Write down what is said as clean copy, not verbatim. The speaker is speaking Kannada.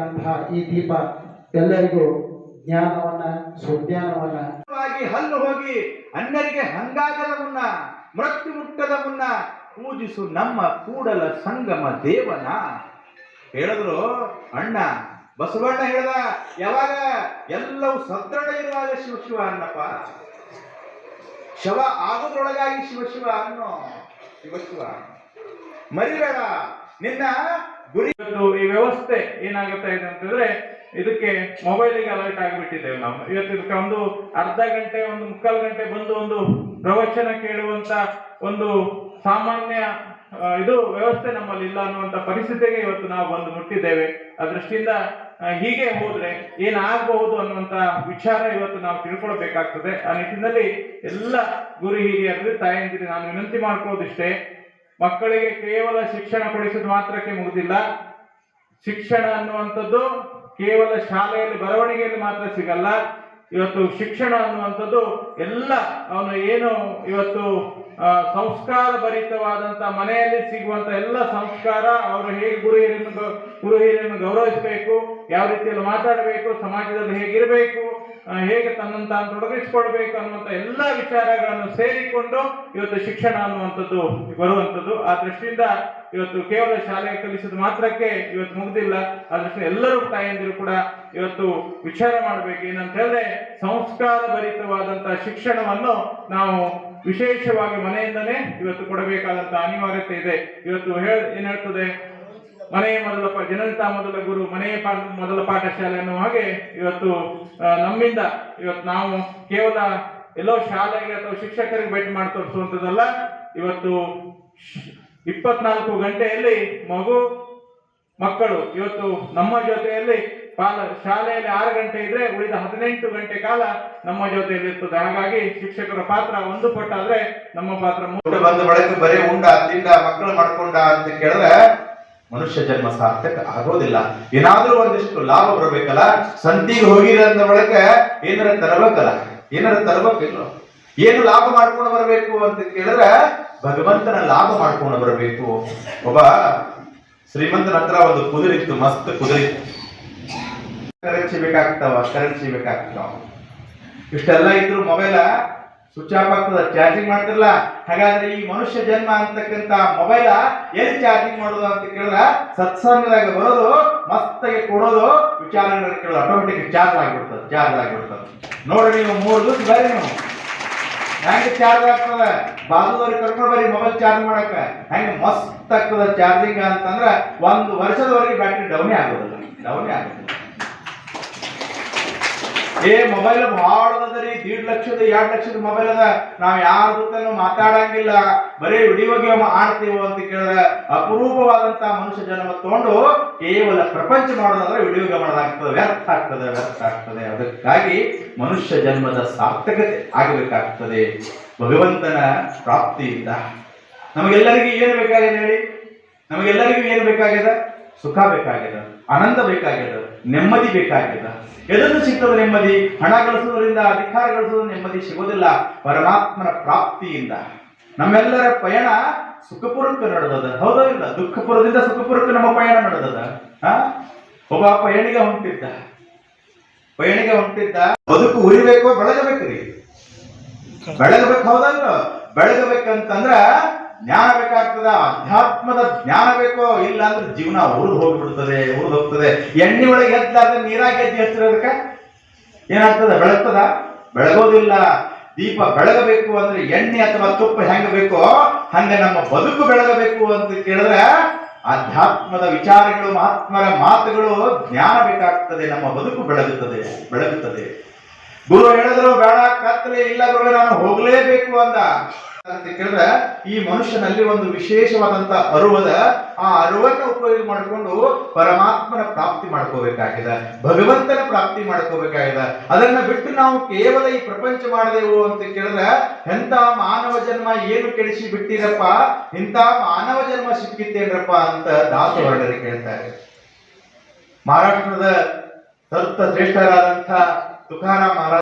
ಬೆಳಗತಕ್ಕಂತಹ ಈ ದೀಪ ಎಲ್ಲರಿಗೂ ಜ್ಞಾನವನ್ನ ಸುಜ್ಞಾನವನ್ನ ಹಲ್ಲು ಹೋಗಿ ಅನ್ಯರಿಗೆ ಹಂಗಾಗದ ಮುನ್ನ ಮೃತ್ಯು ಮುಟ್ಟದ ಮುನ್ನ ಪೂಜಿಸು ನಮ್ಮ ಕೂಡಲ ಸಂಗಮ ದೇವನ ಹೇಳಿದ್ರು ಅಣ್ಣ ಬಸವಣ್ಣ ಹೇಳ್ದ. ಯಾವಾಗ ಎಲ್ಲವೂ ಸದೃಢ ಇರುವಾಗ ಶಿವ ಶಿವ ಅನ್ನಪ್ಪ, ಶವ ಆಗೋದ್ರೊಳಗಾಗಿ ಶಿವ ಶಿವ ಅನ್ನೋ. ಶಿವ ಶಿವ ಮರಿಬೇಡ ನಿನ್ನ ಗುರಿ. ಈ ವ್ಯವಸ್ಥೆ ಏನಾಗುತ್ತೆ ಅಂತಂದ್ರೆ ಇದಕ್ಕೆ ಮೊಬೈಲಿಗೆ ಅಲರ್ಟ್ ಆಗಿಬಿಟ್ಟಿದ್ದೇವೆ ನಾವು. ಇವತ್ತು ಇದಕ್ಕೆ ಒಂದು ಅರ್ಧ ಗಂಟೆ ಒಂದು ಮುಕ್ಕಾಲು ಗಂಟೆ ಬಂದು ಒಂದು ಪ್ರವಚನ ಕೇಳುವಂತ ಒಂದು ಸಾಮಾನ್ಯ ಇದು ವ್ಯವಸ್ಥೆ ನಮ್ಮಲ್ಲಿ ಇಲ್ಲ ಅನ್ನುವಂತ ಪರಿಸ್ಥಿತಿಗೆ ಇವತ್ತು ನಾವು ಬಂದು ಮುಟ್ಟಿದ್ದೇವೆ. ಆ ದೃಷ್ಟಿಯಿಂದ ಹೀಗೆ ಹೋದ್ರೆ ಏನಾಗಬಹುದು ಅನ್ನುವಂತ ವಿಚಾರ ಇವತ್ತು ನಾವು ತಿಳ್ಕೊಳ್ಬೇಕಾಗ್ತದೆ. ಆ ನಿಟ್ಟಿನಲ್ಲಿ ಎಲ್ಲ ಗುರು ಹಿರಿಯರಲ್ಲಿ ತಾಯಂದಿರಿ ನಾನು ವಿನಂತಿ ಮಾಡ್ಕೊಳ್ಳೋದಿಷ್ಟೇ, ಮಕ್ಕಳಿಗೆ ಕೇವಲ ಶಿಕ್ಷಣ ಕೊಡಿಸೋದು ಮಾತ್ರಕ್ಕೆ ಮುಗುದಿಲ್ಲ. ಶಿಕ್ಷಣ ಅನ್ನುವಂಥದ್ದು ಕೇವಲ ಶಾಲೆಯಲ್ಲಿ ಬರವಣಿಗೆಯಲ್ಲಿ ಮಾತ್ರ ಸಿಗಲ್ಲ. ಇವತ್ತು ಶಿಕ್ಷಣ ಅನ್ನುವಂಥದ್ದು ಎಲ್ಲ ಅವನು ಏನು ಇವತ್ತು ಸಂಸ್ಕಾರ ಭರಿತವಾದಂತ ಮನೆಯಲ್ಲಿ ಸಿಗುವಂತ ಎಲ್ಲ ಸಂಸ್ಕಾರ, ಅವರು ಹೇಗೆ ಗುರು ಹಿರಿಯರನ್ನು ಗೌರವಿಸಬೇಕು, ಯಾವ ರೀತಿಯಲ್ಲಿ ಮಾತಾಡಬೇಕು, ಸಮಾಜದಲ್ಲಿ ಹೇಗಿರಬೇಕು, ಹೇಗೆ ತನ್ನನ್ನು ತಾನು ತೊಡಗಿಸಿಕೊಳ್ಬೇಕು ಅನ್ನುವಂಥ ಎಲ್ಲ ವಿಚಾರಗಳನ್ನು ಸೇರಿಕೊಂಡು ಇವತ್ತು ಶಿಕ್ಷಣ ಅನ್ನುವಂಥದ್ದು ಬರುವಂಥದ್ದು. ಆ ದೃಷ್ಟಿಯಿಂದ ಇವತ್ತು ಕೇವಲ ಶಾಲೆಗೆ ಕಲಿಸಿದ ಮಾತ್ರಕ್ಕೆ ಇವತ್ತು ಮುಗ್ದಿಲ್ಲ. ಆ ದೃಷ್ಟಿ ಎಲ್ಲರೂ ತಾಯಂದಿರು ಕೂಡ ಇವತ್ತು ವಿಚಾರ ಮಾಡಬೇಕು. ಏನಂತ ಹೇಳಿದ್ರೆ ಸಂಸ್ಕಾರ ಭರಿತವಾದಂತಹ ಶಿಕ್ಷಣವನ್ನು ನಾವು ವಿಶೇಷವಾಗಿ ಮನೆಯಿಂದನೇ ಇವತ್ತು ಕೊಡಬೇಕಾದಂತ ಅನಿವಾರ್ಯತೆ ಇದೆ. ಇವತ್ತು ಏನ್ ಹೇಳ್ತದೆ, ಮನೆಯ ಮೊದಲ ಜನತಾ ಮೊದಲ ಗುರು, ಮನೆಯ ಮೊದಲ ಪಾಠಶಾಲೆ ಅನ್ನುವ ಹಾಗೆ ಇವತ್ತು ನಮ್ಮಿಂದ ಇವತ್ತು ನಾವು ಕೇವಲ ಎಲ್ಲೋ ಶಾಲೆಗೆ ಅಥವಾ ಶಿಕ್ಷಕರಿಗೆ ಭೇಟಿ ಮಾಡಿ ತೋರಿಸುವಂಥದ್ದಲ್ಲ. ಇವತ್ತು 24 ಗಂಟೆಯಲ್ಲಿ ಮಕ್ಕಳು ಇವತ್ತು ನಮ್ಮ ಜೊತೆಯಲ್ಲಿ ಶಾಲೆಯಲ್ಲಿ 6 ಗಂಟೆ ಇದ್ರೆ ಉಳಿದ 18 ಗಂಟೆ ಕಾಲ ನಮ್ಮ ಜೊತೆಯಲ್ಲಿ ಇರ್ತದೆ. ಹಾಗಾಗಿ ಶಿಕ್ಷಕರ ಪಾತ್ರ ಒಂದು ಪಟ್ಟಾದ್ರೆ ನಮ್ಮ ಪಾತ್ರ ಬಂದ ಬಳಿಕ ಬರೀ ಉಂಡ ತಿಂಡ ಮಕ್ಕಳು ಮಾಡ್ಕೊಂಡ ಅಂತ ಕೇಳಿದ್ರೆ ಮನುಷ್ಯ ಜನ್ಮ ಸಾರ್ಥಕ ಆಗೋದಿಲ್ಲ. ಏನಾದ್ರೂ ಒಂದಿಷ್ಟು ಲಾಭ ಬರಬೇಕಲ್ಲ. ಸಂತಿಗೆ ಹೋಗಿರ ಅಂದ ಬಳಿಕ ಏನಾರ ತರಬೇಕಿಲ್ಲ. ಏನು ಲಾಭ ಮಾಡ್ಕೊಂಡು ಬರಬೇಕು ಅಂತ ಕೇಳಿದ್ರೆ ಭಗವಂತನ ಲಾಭ ಮಾಡ್ಕೊಂಡು ಬರಬೇಕು. ಒಬ್ಬ ಶ್ರೀಮಂತನ ಹತ್ರ ಒಂದು ಕುದುರಿತ್ತು, ಮಸ್ತ್ ಕುದುರಿತ್ತು. ಕರೆನ್ಸಿ ಬೇಕಾಗ್ತಾವ. ಇಷ್ಟೆಲ್ಲ ಇದ್ರು ಮೊಬೈಲ ಸ್ವಿಚ್ ಆಫ್ ಆಗ್ತದ, ಚಾರ್ಜಿಂಗ್ ಮಾಡ್ತಿರಲ್ಲ. ಹಾಗಾದ್ರೆ ಈ ಮನುಷ್ಯ ಜನ್ಮ ಅಂತಕ್ಕಂತ ಮೊಬೈಲ ಎಲ್ಲಿ ಚಾರ್ಜಿಂಗ್ ಮಾಡೋದು ಅಂತ ಕೇಳಿದ್ರೆ ಸತ್ಸಂಗದಾಗ ಬರೋದು, ಮಸ್ತಾಗಿ ಕೊಡೋದು, ವಿಚಾರಗಳು ಕೇಳೋದು, ಆಟೋಮೆಟಿಕ್ ಚಾರ್ಜ್ ಆಗಿಬಿಡ್ತದೆ. ನೋಡ್ರಿ ನೀವು 3 ದಿವಸ ಬರ್ರಿ, ನೀವು ಹೆಂಗೆ ಚಾರ್ಜ್ ಆಗ್ತದ, ಬಾಜುದವ್ರಿಗೆ ಕರ್ಕೊಂಡು ಬರ್ರಿ ಮೊಬೈಲ್ ಚಾರ್ಜ್ ಮಾಡಕ. ಹೆಂಗೆ ಮಸ್ತ್ ಆಗ್ತದ ಚಾರ್ಜಿಂಗ್ ಅಂತಂದ್ರ 1 ವರ್ಷದವರೆಗೆ ಬ್ಯಾಟ್ರಿ ಡೌನೇ ಆಗೋದಿಲ್ಲ. ಮೊಬೈಲ್ ಬಹಳ ಅದರಿ, 1.5 ಲಕ್ಷದ 2 ಲಕ್ಷದ ಮೊಬೈಲ್ ಅದ. ನಾವ್ ಯಾರ ಜೊತೆನೂ ಮಾತಾಡಂಗಿಲ್ಲ, ಬರೀ ವಿಡಿಯೋ ಗೇಮ್ ಆಡ್ತೀವೋ ಅಂತ ಕೇಳಿದ್ರೆ ಅಪರೂಪವಾದಂತ ಮನುಷ್ಯ ಜನ್ಮ ತಗೊಂಡು ಕೇವಲ ಪ್ರಪಂಚ ಮಾಡೋದಂದ್ರೆ ವಿಡಿಯೋ ಗೇಮ್ ಮಾಡೋದಾಗ್ತದೆ, ವ್ಯರ್ಥ ಆಗ್ತದೆ. ಅದಕ್ಕಾಗಿ ಮನುಷ್ಯ ಜನ್ಮದ ಸಾರ್ಥಕತೆ ಆಗಬೇಕಾಗ್ತದೆ ಭಗವಂತನ ಪ್ರಾಪ್ತಿಯಿಂದ. ನಮಗೆಲ್ಲರಿಗೂ ಏನು ಬೇಕಾಗಿದೆ ಹೇಳಿ? ನಮಗೆಲ್ಲರಿಗೂ ಏನು ಬೇಕಾಗಿದೆ? ಸುಖ ಬೇಕಾಗಿದೆ, ಆನಂದ ಬೇಕಾಗಿದೆ, ನೆಮ್ಮದಿ ಬೇಕಾಗಿದೆ. ಎದನ್ನು ಸಿಗ್ತದೆ ನೆಮ್ಮದಿ? ಹಣ ಗಳಿಸೋದ್ರಿಂದ, ಅಧಿಕಾರ ಗಳಿಸೋದ್ರಿಂದ ನೆಮ್ಮದಿ ಸಿಗೋದಿಲ್ಲ. ಪರಮಾತ್ಮನ ಪ್ರಾಪ್ತಿಯಿಂದ. ನಮ್ಮೆಲ್ಲರ ಪಯಣ ಸುಖಪುರಕ್ಕೆ ನಡೆದದ, ಹೌದೋ ಇಲ್ಲ? ದುಃಖಪುರದಿಂದ ಸುಖಪುರಕ್ಕೆ ನಮ್ಮ ಪಯಣ ನಡೆದದ. ಒಬ್ಬ ಪಯಣಿಗೆ ಹೊಂಟಿದ್ದ. ಬದುಕು ಉರಿಬೇಕು, ಬೆಳಗಬೇಕ್ರಿ, ಬೆಳಗಬೇಕು, ಹೌದಲ್ಲ? ಬೆಳಗಬೇಕಂತಂದ್ರ ಜ್ಞಾನ ಬೇಕಾಗ್ತದ, ಅಧ್ಯಾತ್ಮದ ಜ್ಞಾನ ಬೇಕೋ. ಇಲ್ಲ ಅಂದ್ರೆ ಜೀವನ ಉರಿದು ಹೋಗ್ತದೆ. ಎಣ್ಣೆ ಒಳಗೆ ಎದ್ದಾದ್ರೆ ನೀರಾಗಿ ಎದ್ದು ಹಚ್ಚಿರೋದಕ್ಕೆ ಏನಾಗ್ತದ? ಬೆಳಗೋದಿಲ್ಲ. ದೀಪ ಬೆಳಗಬೇಕು ಅಂದ್ರೆ ಎಣ್ಣೆ ಅಥವಾ ತುಪ್ಪ ಹೆಂಗ ಬೇಕೋ ಹಂಗ ನಮ್ಮ ಬದುಕು ಬೆಳಗಬೇಕು ಅಂತ ಕೇಳಿದ್ರೆ ಅಧ್ಯಾತ್ಮದ ವಿಚಾರಗಳು, ಮಹಾತ್ಮರ ಮಾತುಗಳು, ಜ್ಞಾನ ಬೇಕಾಗ್ತದೆ. ನಮ್ಮ ಬದುಕು ಬೆಳಗುತ್ತದೆ. ಗುರು ಹೇಳಿದ್ರು ಬೇಡ ಕತ್ತಲೆ ಇಲ್ಲ ಗುರು, ನಾನು ಹೋಗ್ಲೇಬೇಕು ಅಂತ ಕೇಳಿದ್ರೆ ಈ ಮನುಷ್ಯನಲ್ಲಿ ಒಂದು ವಿಶೇಷವಾದಂತ ಅರಿವದ. ಆ ಅರಿವನ್ನು ಉಪಯೋಗ ಮಾಡಿಕೊಂಡು ಪರಮಾತ್ಮನ ಪ್ರಾಪ್ತಿ ಮಾಡ್ಕೋಬೇಕಾಗಿದೆ, ಭಗವಂತನ ಪ್ರಾಪ್ತಿ ಮಾಡ್ಕೋಬೇಕಾಗಿದೆ. ಅದನ್ನ ಬಿಟ್ಟು ನಾವು ಕೇವಲ ಈ ಪ್ರಪಂಚ ಮಾಡಿದೆವು ಅಂತ ಕೇಳಿದ್ರೆ ಎಂತ ಮಾನವ ಜನ್ಮ ಏನು ಕೆಡಿಸಿ ಬಿಟ್ಟಿರಪ್ಪ, ಇಂಥ ಮಾನವ ಜನ್ಮ ಸಿಕ್ಕಿತ್ತೇನ್ರಪ್ಪ ಅಂತ ದಾಸವರ್ಣರು ಕೇಳ್ತಾರೆ. ಮಹಾರಾಷ್ಟ್ರದ ಶ್ರೇಷ್ಠರಾದಂಥ ತುಕಾರಾಮ್ ಮಹಾರಾಜ್